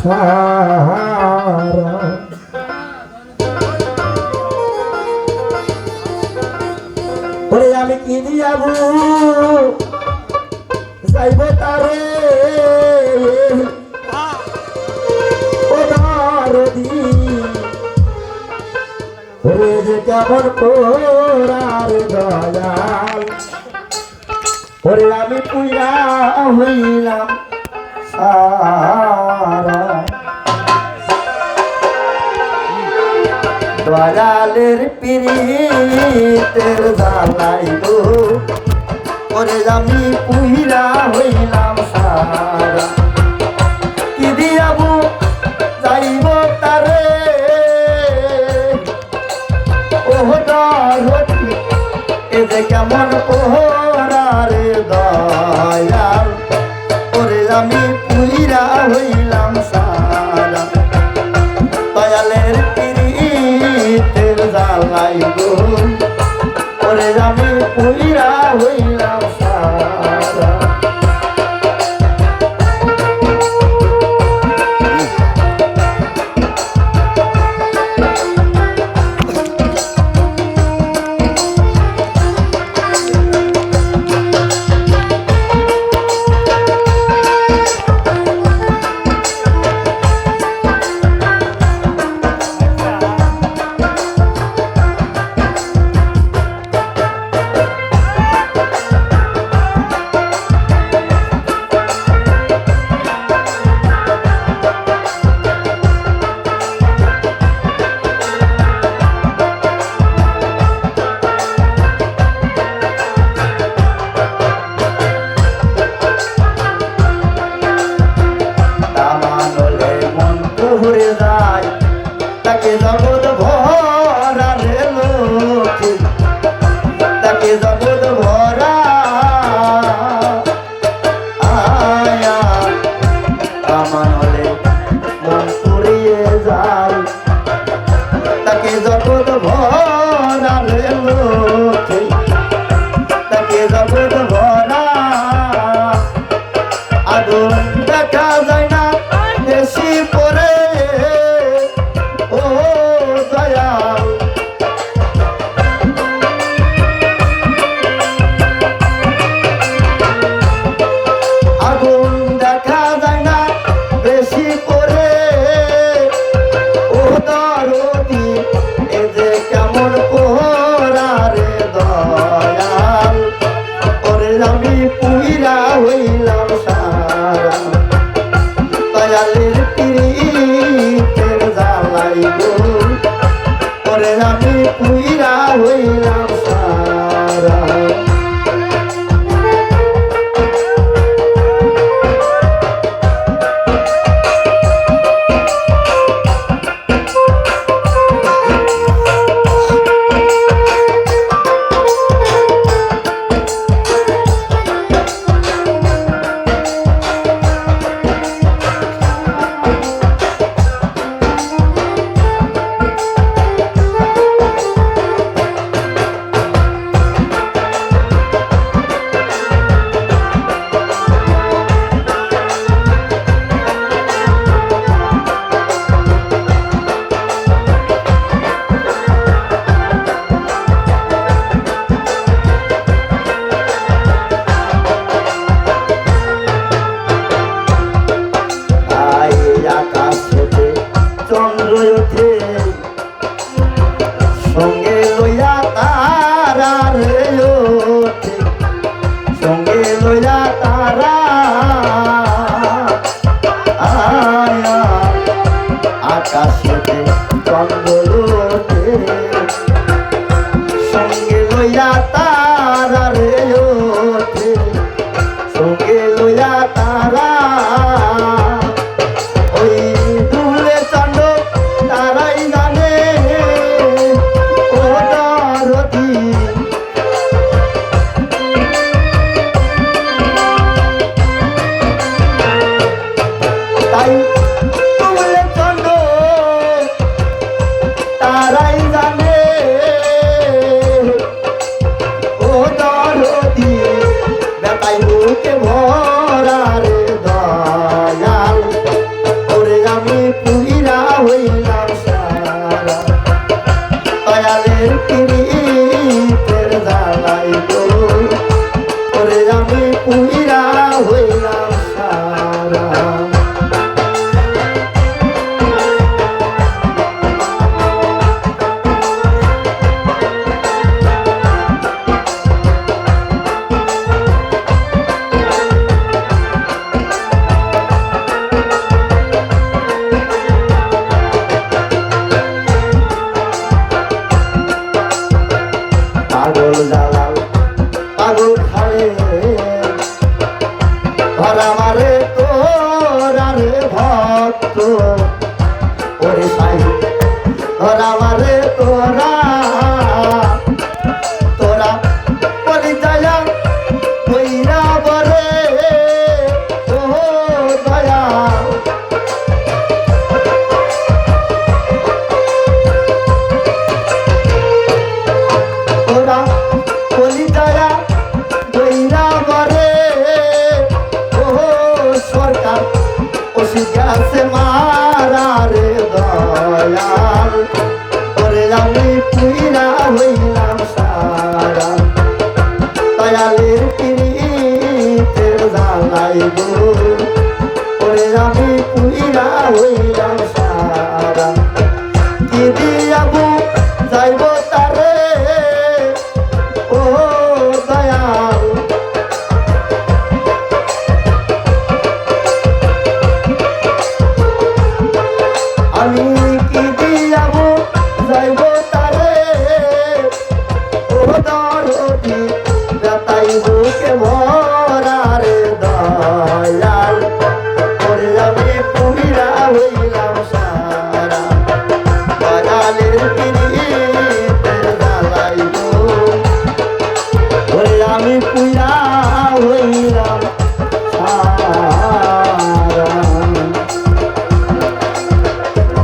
সারা ওরে আমি কি দিয়াবো যাইব তারে ও দরদি ওরে যে কেমন পোড়ার দয়াল ওরে আমি পুইরা হইলাম সারা দয়ালের পিরিতের জ্বালাই গো ওরে আমি পুইরা হইলাম সারা কি দিয়াবো যাইব তারে ও দরদি এ যে কেমন পোড়ারে দয়াল ওরে আমি পুইরা হইলাম সারা দয়ালের পিরিতের জ্বালাই গো ওরে আমি পুইরা হইলাম সারা ঘুরে যায় তাকে জগৎ ভরা রে লোকে তাকে জগৎ ভরা আয়া আমার হলে মন পুড়িয়ে যায় তাকে জগৎ ভরা রে লোকে তাকে জগৎ ভরা আগুন দেখা যায় না বেশি পরে আগুন দেখা যায় না বেশি করে ও দরদি এ যে কেমন পোড়ারে দয়াল ওরে আমি পুইরা হইলাম সারা দয়ালের পিরিতের জ্বালাই গো ওরে আমি পুইরা হইলাম সারা চন্দ্র ওঠে সঙ্গে লইয়া তারা রে ওঠে সঙ্গে লইয়া তারা আয়া আকাশেতে চন্দ্র ওঠে সঙ্গে লইয়া তারা রে ওঠে সঙ্গে লইয়া তারা তাই তুলে চন্দ্র তারাই শত্রু ওরে সাই ধরা মারে তোরা তোরা পরিচয় কইরা বরে ও দয়া তোরা পরিচয় কইরা বরে ও সরকার ওসি গাছে মারা রে দয়াল ওরে আমি পুইরা হইলাম সারা দয়ালের পিড়িতের জ্বালাই গো ওরে আমি পুইরা হইলাম সারা কি দিয়াবো যাইব তারে ও দয়াল আমি কি দিয়াবো যাইব তারে ও দরদি বেতাই বুকে ভরা রে দয়াল ওরে আমি পুইরা হইলাম সারা দয়ালের পিড়িতের জ্বালাই গো ওরে আমি পুইরা